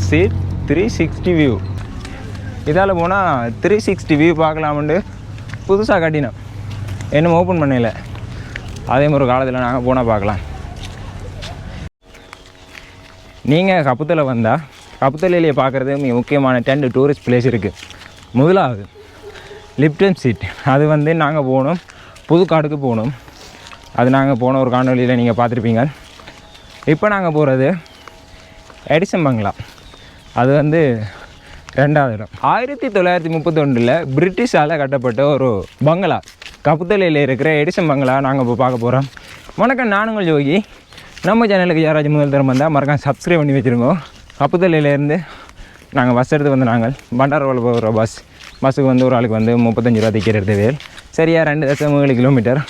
Seat 360 view. இதால் போனால் 360 view பார்க்கலாமுண்டு புதுசாக கட்டினோம், இன்னும் ஓப்பன் பண்ணல. அதே மாதிரி காலத்தில் நாங்கள் போனால் பார்க்கலாம். நீங்கள் கப்புத்தலை வந்தால் கப்புத்தலையிலேயே பார்க்குறது மிக முக்கியமான 10 டூரிஸ்ட் பிளேஸ் இருக்குது. முதலாவது லிப்டன் சீட். அது வந்து நாங்கள் போகணும், புதுக்காடுக்கு போகணும். அது நாங்கள் போன ஒரு காணொலியில் நீங்கள் பார்த்துருப்பீங்க. இப்போ நாங்கள் போகிறது எடிசன் பங்களா. அது வந்து 2வது இடம். 1931 பிரிட்டிஷால் கட்டப்பட்ட ஒரு பங்களா, கப்புத்தலையில் இருக்கிற எடிசன் பங்களா நாங்கள் இப்போ பார்க்க போகிறோம். வணக்கம், நானுங்கள் யோகி. நம்ம சேனலுக்கு யாராச்சும் முதல் தரம் வந்தால் மறக்காம சப்ஸ்கிரைப் பண்ணி வச்சுருங்க. கப்புத்தலையிலேருந்து நாங்கள் பஸ் எடுத்து வந்து நாங்கள் பண்டாரவாள் போகிற பஸ்ஸுக்கு வந்து ஒரு ஆளுக்கு வந்து 35 ரூபா டிக்கெட் எடுத்து வேல். சரியாக 2.7 கிலோமீட்டர்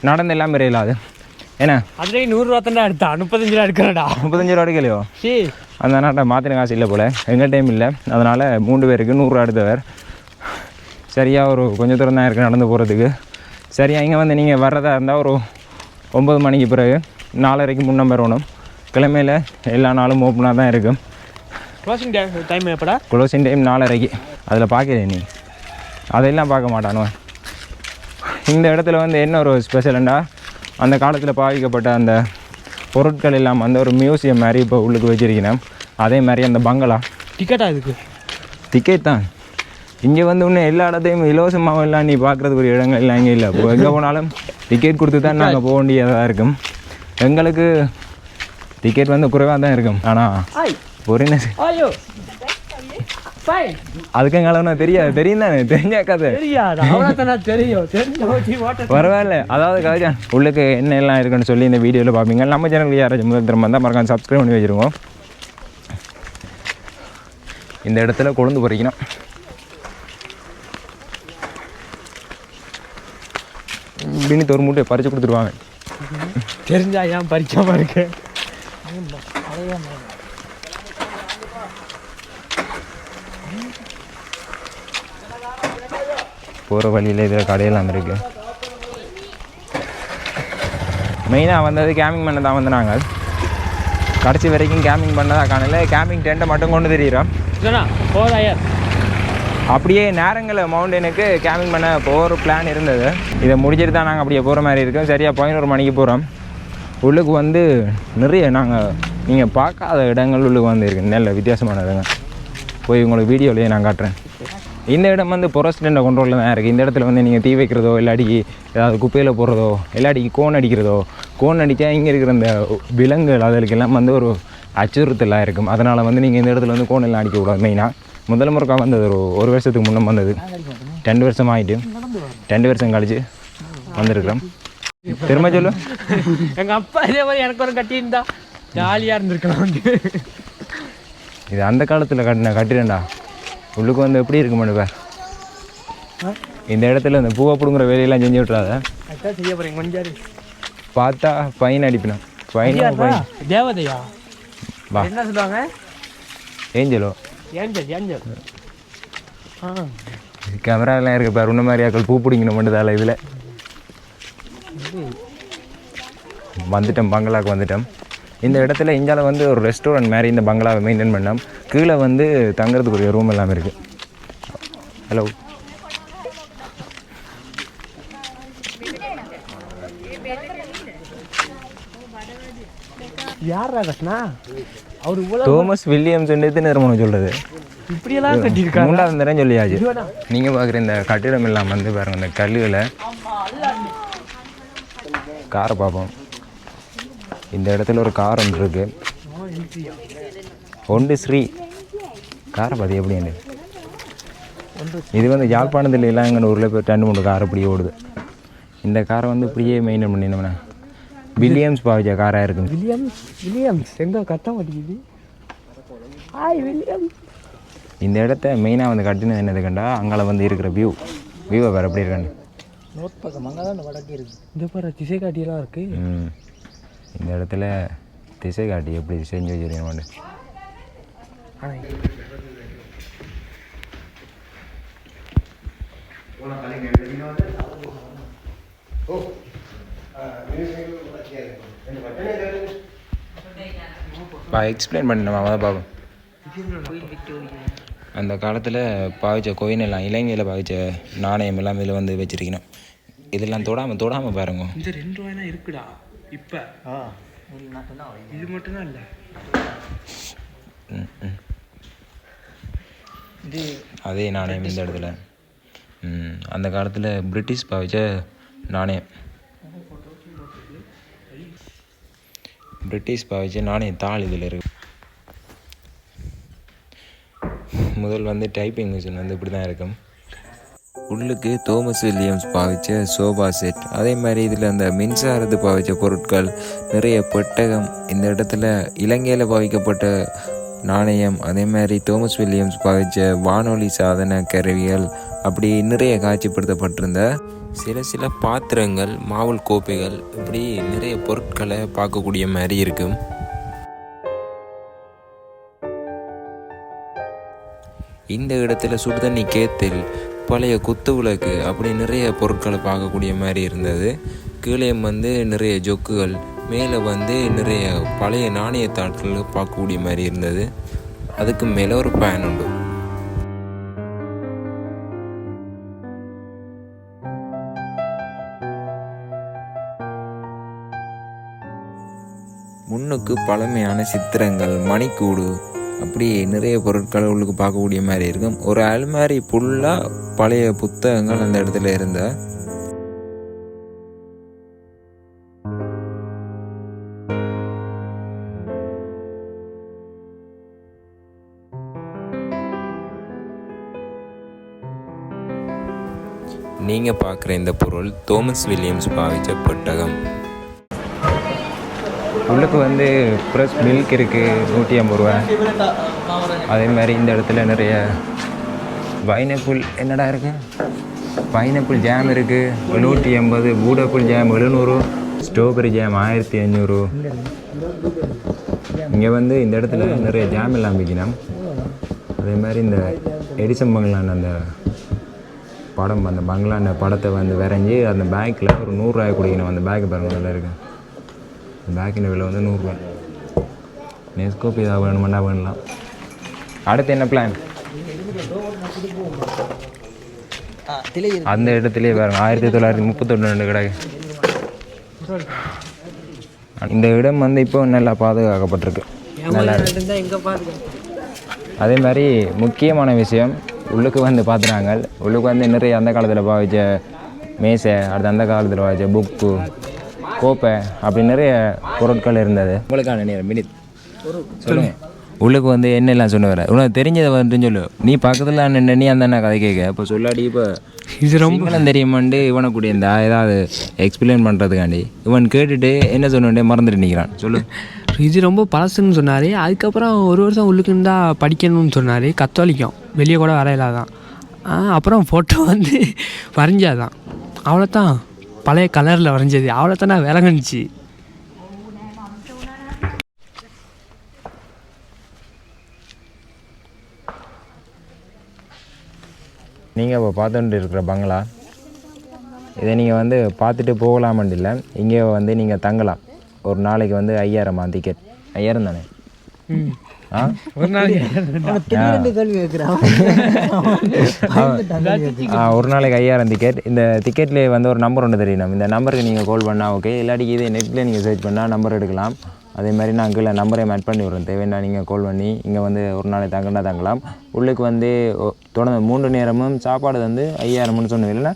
நடந்து எல்லாம் இல்லாது. ஏன்னா அதுலேயே 100 ரூபா தான் எடுத்தா, 35 ரூபா எடுக்கிறடா. 35 ரூபா எடுக்கலையோ? சரி, அந்த நாட்டில் மாற்றின காசு இல்லை போல், எங்கள் டைம் இல்லை. அதனால் 3 பேருக்கு 100 ரூபா எடுத்தவர். சரியாக ஒரு கொஞ்சம் தூரம் தான் இருக்குது நடந்து போகிறதுக்கு. சரியாக இங்கே வந்து நீங்கள் வர்றதா இருந்தால் ஒரு 9 மணிக்கு பிறகு 4:30க்கு முன்னே வரணும். கிழமையில் எல்லா நாளும் ஓப்பனாக தான் இருக்கும். க்ளோசிங் டைம் எப்படா? க்ளோசிங் டைம் 4:30க்கு. அதில் பார்க்கல நீ, அதையெல்லாம் பார்க்க மாட்டானோ. இந்த இடத்துல வந்து என்ன ஒரு ஸ்பெஷலுண்டா, அந்த காலத்தில் பாவிக்கப்பட்ட அந்த பொருட்கள் எல்லாம் வந்து ஒரு மியூசியம் மாதிரி இப்போ உள்ளுக்கு வச்சுருக்கேன். அதே மாதிரி அந்த பங்களா டிக்கெட்டா? இதுக்கு டிக்கெட் தான். இங்கே வந்து இன்னும் எல்லா இடத்தையும் இலவசமாக எல்லாம் நீ பார்க்குறதுக்கு ஒரு இடங்கள் எல்லாம் இங்கே இல்லை. இப்போ எங்கே போனாலும் டிக்கெட் கொடுத்து தான் நாங்கள் போக வேண்டியதாக இருக்கும். எங்களுக்கு டிக்கெட் வந்து குறைவாக தான் இருக்கும். ஆனால் ஒரு என்ன அதுக்கு எங்களை தெரியாது, தெரியும் தானே, தெரிஞ்சாக்காது பரவாயில்ல. அதாவது கவிஜான் உள்ளுக்கு என்ன எல்லாம் இருக்குன்னு சொல்லி இந்த வீடியோவில் பார்ப்பீங்க. நம்ம சேனலுக்கு யாராச்சும் முதல் தரம் வந்தால் மறக்காம சப்ஸ்கிரைப் பண்ணி வச்சுருவோம். இந்த இடத்துல கொழுந்து பறிக்கணும். இப்படின்னு ஒரு மூட்டையை பறித்து கொடுத்துருவாங்க. தெரிஞ்சா ஏன் பறிக்காம இருக்கு? போகிற வழியில் இதில் கடையெல்லாம் இருக்குது. மெயினாக வந்தது கேம்பிங் பண்ண தான் வந்து நாங்கள் கடைசி வரைக்கும் கேம்பிங் பண்ணதாக காணல. கேம்பிங் டென்ட்டை மட்டும் கொண்டு தெரிகிறோம். அப்படியே நேரங்களை மவுண்டனுக்கு கேம்பிங் பண்ண போகிற பிளான் இருந்தது. இதை முடிச்சுட்டு தான் நாங்கள் அப்படியே போகிற மாதிரி இருக்கோம். சரியாக 11 மணிக்கு போகிறோம். உள்ளுக்கு வந்து நிறைய நீங்கள் பார்க்காத இடங்கள் உள்ளுக்கு வந்து இருக்குது. நல்ல வித்தியாசமான இடங்கள் போய் உங்களுக்கு வீடியோவிலேயே நான் காட்டுறேன். இந்த இடம் வந்து ஃபாரஸ்ட் கண்ட்ரோலில் தான் இருக்குது. இந்த இடத்துல வந்து நீங்கள் தீ வைக்கிறதோ, இல்லாட்டிக்கு ஏதாவது குப்பையில் போடுறதோ, இல்லாட்டிக்கு கோன் அடிக்கிறதோ, கோன் அடித்தா இங்கே இருக்கிற இந்த விலங்குகள் அதுக்கெல்லாம் வந்து ஒரு அச்சுறுத்தலாக இருக்கும். அதனால் வந்து நீங்கள் இந்த இடத்துல வந்து கோன் எல்லாம் அடிக்கக்கூடாது. மெயினாக முதல் முறைக்கா வந்தது ஒரு வருஷத்துக்கு முன்னே வந்தது. 2 வருஷம் ஆகிட்டு 2 வருஷம் கழிச்சு வந்திருக்கிறோம். திரும்ப சொல்லு. எங்கள் அப்பா இதே மாதிரி எனக்கு ஒரு கட்டியிருந்தா ஜாலியாக இருந்திருக்கலாம். இது அந்த காலத்தில் கட்டிடண்டா. உள்ளுக்கு வந்து எப்படி இருக்கு மனுப்ப. இந்த இடத்துல இந்த பூவை பிடுங்குற வேலையெல்லாம் செஞ்சு விட்றாத. செய்ய போகிறேன் கொஞ்சம் பார்த்தா ஃபைன் அடிப்பினோம். ஃபைன் தேவதையா? வா, என்ன சொல்லுவாங்க? ஏஞ்சலோ. Angel angel. கேமராலாம் இருக்கு பாரு. உன்ன மாதிரி ஆக்கள் பூ பிடிக்கணும் மட்டும் இதில் வந்துட்டோம். பங்களாவுக்கு வந்துட்டோம். இந்த இடத்துல இந்தியாவில் வந்து ஒரு ரெஸ்டாரண்ட் மாதிரி இந்த பங்களாவை மெயின்டைன் பண்ணோம். கீழே வந்து தங்குறதுக்குரிய ரூம் எல்லாமே இருக்குது. ஹலோ, யாரா கட்டினா? அவர் தோமஸ் வில்லியம்ஸ் நிறுவனம் சொல்கிறது. இப்படியெல்லாம் கட்டியிருக்காங்க. 3வது தரம் சொல்லியாச்சு. நீங்கள் பார்க்குற இந்த கட்டிடம் எல்லாம் வந்து பாருங்கள். இந்த கல்லுகளை காரை பார்ப்போம். இந்த இடத்துல ஒரு கார் ஒன்று இருக்குது. ஒன்று ஸ்ரீ காரை பார்த்து எப்படின்னு. இது வந்து யாழ்ப்பாணத்தில் எல்லாம் எங்கள் ஊரில் போய் 2-3 கார் இப்படி ஓடுது. இந்த காரை வந்து இப்படியே மெயின்டைன் பண்ணினோம்னா வில்லியம்ஸ் பாவிச்ச காராக இருக்குது. வில்லியம்ஸ் எங்கே கட்ட மாட்டேங்குது? இந்த இடத்த மெயினாக வந்து கட்டினது என்னது கண்டா, அங்கே வந்து இருக்கிற வியூவை வேறு எப்படி இருக்காண்டு. நோட் பக்கம் அங்கே தான் வடக்கு இருக்குது. இந்த பாரு திசை காட்டியெல்லாம் இருக்குது. இந்த இடத்துல திசை காட்டி எப்படி செஞ்சு வச்சுருக்கேன். எக்ஸ்பிளைன் பண்ணிட்டேன் தான் பாபு. அந்த காலத்தில் பாவிச்ச கோயின் எல்லாம் இலங்கையில் பாவிச்ச நாணயம் எல்லாம் இதில் வந்து வச்சிருக்கணும். இதெல்லாம் தொடாமல் பாருங்க. இந்த 2 ரூபாய்னா இருக்குடா இப்போ. இது மட்டும்தான் இல்லை. அதே நாணயம் இந்த இடத்துல. அந்த காலத்தில் பிரிட்டிஷ் பாவிச்ச நாணயம். பிரிட்டிஷ் பாவிச்ச நாணயத்தாள் இதில் இருக்கு. முதல் வந்து டைப்பிங் மிஷின் வந்து இப்படி தான் இருக்கும். உள்ளுக்கு தோமஸ் வில்லியம்ஸ் பாவிச்ச சோபா செட், அதே மாதிரி இதில் அந்த மின்சாரத்து பாவிச்ச பொருட்கள், நிறைய பெட்டகம், இந்த இடத்துல இலங்கையில் பாவிக்கப்பட்ட நாணயம், அதே மாதிரி தோமஸ் வில்லியம்ஸ் பாவிச்ச வானொலி சாதன கருவிகள், அப்படி நிறைய காட்சிப்படுத்தப்பட்டிருந்த சில பாத்திரங்கள், மாவுள் கோப்பைகள், இப்படி நிறைய பொருட்களை பார்க்கக்கூடிய மாதிரி இருக்கும். இந்த இடத்துல சுடுதண்ணி கேத்தல், பழைய குத்து விளக்கு, அப்படி நிறைய பொருட்களை பார்க்கக்கூடிய மாதிரி இருந்தது. கீழே வந்து நிறைய ஜொக்குகள், மேலே வந்து நிறைய பழைய நாணயத்தாட்கள் பார்க்கக்கூடிய மாதிரி இருந்தது. அதுக்கு மேலே ஒரு பேன் உண்டு. முன்னுக்கு பழமையான சித்திரங்கள், மணிக்கூடு, அப்படி நிறைய பொருட்கள் உள்ளுக்கு பார்க்கக்கூடிய மாதிரி இருக்கும். ஒரு அல்மாரி ஃபுல்லாக பழைய புத்தகங்கள் அந்த இடத்துல இருந்த. நீங்கள் பார்க்குற இந்த பொருள் தோமஸ் வில்லியம்ஸ் பாவிச்ச பெட்டகம். உள்ளுக்கு வந்து ஃப்ரெஷ் மில்க் இருக்குது, 150 ரூபா. அதே மாதிரி இந்த இடத்துல நிறைய பைனாப்பிள், என்னடா இருக்குது, பைனாப்பிள் ஜாம் இருக்குது 180, பூடாப்பிள் ஜாம் 700, ஸ்ட்ராபெரி ஜாம் 1500. இங்கே வந்து இந்த இடத்துல நிறைய ஜாம் எல்லாம் விற்கணும். அதே மாதிரி இந்த எடிசன் பங்களான் அந்த படம், அந்த பங்களான படத்தை வந்து வரைஞ்சி அந்த பேக்கில் ஒரு 100 ரூபாய் குடிக்கணும். அந்த பேக்கு பாருங்கள் நல்லா இருக்குது. பேக்கின் விலை வந்து 100 ரூபாய். நெஸ்கோப் இதாக வேணுமெண்டா வேணலாம். அடுத்து என்ன பிளான்? அந்த இடத்துலேயே பாருங்க 1932 கிடக்கு. இந்த இடம் வந்து இப்போ நல்லா பாதுகாக்கப்பட்டிருக்கு, நல்லா இருக்கு. அதே மாதிரி முக்கியமான விஷயம், உள்ளுக்கு வந்து பார்த்துறாங்க. உள்ளுக்கு வந்து நிறைய அந்த காலத்தில் பாவிச்ச மேசை, அடுத்து அந்த காலத்தில் பாவிச்ச புக்கு, கோப்பை, அப்படி நிறைய பொருட்கள் இருந்தது. உங்களுக்கான நேரம் மினிட் சொல்லுங்கள். உள்ளுக்கு வந்து என்னெல்லாம் சொன்ன வர உனக்கு தெரிஞ்சதை வந்துட்டு சொல்லு. நீ பக்கத்தில் நின்று நீ அந்த அண்ணா கதை கேட்க இப்போ சொல்லாடி. இப்போ இது ரொம்ப தெரியுமாண்டு இவனை கூடிய இந்த ஏதாவது எக்ஸ்பிளைன் பண்ணுறதுக்காண்டி இவன் கேட்டுட்டு என்ன சொன்னே மறந்துட்டு நிற்கிறான். சொல்லு. இது ரொம்ப பழசுன்னு சொன்னார். அதுக்கப்புறம் ஒரு வருஷம் உள்ளுக்குன்னு தான் படிக்கணும்னு சொன்னார். கத்தோலிக்கம் வெளியே கூட வரையிலாதான். அப்புறம் ஃபோட்டோ வந்து வரைஞ்சாதான், அவ்வளோதான். பழைய கலரில் வரைஞ்சது அவ்வளோதான். நான் விளங்குச்சு. நீங்கள் இப்போ பார்த்துட்டு இருக்கிற பங்களா, இதை நீங்கள் வந்து பார்த்துட்டு போகலாமண்டு இல்லை, இங்கே வந்து நீங்கள் தங்கலாம். ஒரு நாளைக்கு வந்து 5000 டிக்கெட். 5000 தானே? ஒரு நாளைக்கு 5000 டிக்கெட். இந்த டிக்கெட்லேயே வந்து ஒரு நம்பர் ஒன்று தெரியணும். இந்த நம்பருக்கு நீங்கள் கால் பண்ணால் ஓகே, இல்லாட்டி இது நெட்டில் நீங்கள் சர்ச் பண்ணால் நம்பர் எடுக்கலாம். அதே மாதிரி நான் கீழே நம்பரை ஆட் பண்ணி விட்றேன். தேவைன்னா நீங்கள் கால் பண்ணி இங்கே வந்து ஒரு நாளைக்கு தங்கலாம். உள்ளுக்கு வந்து தொடர்ந்து 3 நேரமும் சாப்பாடு வந்து 5000 சொன்னது இல்லைன்னா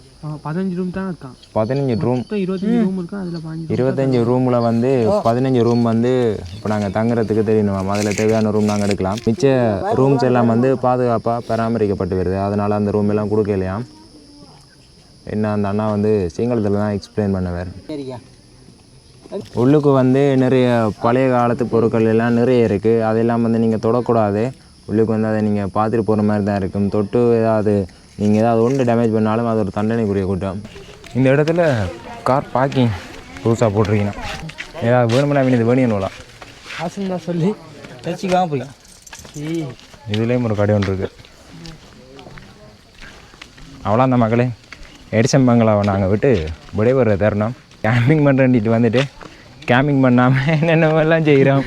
15 ரூம் தான் இருக்கான். 15 ரூம், 25 ரூம் இருக்கும். அதில் 25 ரூமில் வந்து 15 ரூம் வந்து இப்போ நாங்கள் தங்குறதுக்கு தெரியணும். அதில் தேவையான ரூம் நாங்கள் எடுக்கலாம். மிச்ச ரூம்ஸ் எல்லாம் வந்து பாதுகாப்பாக பராமரிக்கப்பட்டு வருது. அதனால் அந்த ரூம் எல்லாம் கொடுக்கலையா. என்ன அந்த அண்ணா வந்து சிங்களத்தில் தான் எக்ஸ்பிளைன் பண்ணுவார். உள்ளுக்கு வந்து நிறைய பழைய காலத்து பொருட்கள் எல்லாம் நிறைய இருக்குது. அதெல்லாம் வந்து நீங்கள் தொடக்கூடாது. உள்ளுக்கு வந்து அதை நீங்கள் பார்த்துட்டு போகிற மாதிரி தான் இருக்கும். தொட்டு ஏதாவது நீங்கள் ஏதாவது ஒன்று டேமேஜ் பண்ணாலும் அது ஒரு தண்டனைக்குரிய கூட்டம். இந்த இடத்துல கார் பார்க்கிங் புதுசாக போட்டிருக்கீங்கன்னா ஏதாவது வேணுமென்னா இது வேணியணும்லாம் ஆசைன்னு தான் சொல்லி தச்சுக்காம போய்க்கலாம். இதுலேயும் ஒரு கடை ஒன்று இருக்குது. அவ்வளோ அந்த மக்களே, எடிசன் பங்களாவை நாங்கள் விட்டு விடைபெற தருணம். கேம்பிங் பண்ணுறேன்ட்டு வந்துட்டு கேம்பிங் பண்ணாமல் என்னென்னலாம் செய்கிறோம்.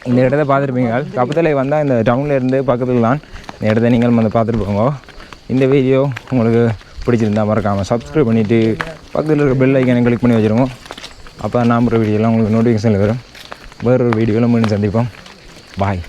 இந்த இடத்த பார்த்துருப்பீங்க. கப்பத்தலை வந்தால் இந்த டவுனில் இருந்து பக்கத்தில் தான் இந்த இடத்த நீங்கள் வந்து பார்த்துட்டு போங்க. இந்த வீடியோ உங்களுக்கு பிடிச்சிருந்தா மறக்காமல் சப்ஸ்கிரைப் பண்ணிவிட்டு பக்கத்தில் இருக்க பெல் ஐக்கானை கிளிக் பண்ணி வச்சுருவோம். அப்போ நான் வீடியோலாம் உங்களுக்கு நோட்டிஃபிகேஷனில் வரும். வேறொரு வீடியோவில் மீண்டும் சந்திப்போம். பாய்.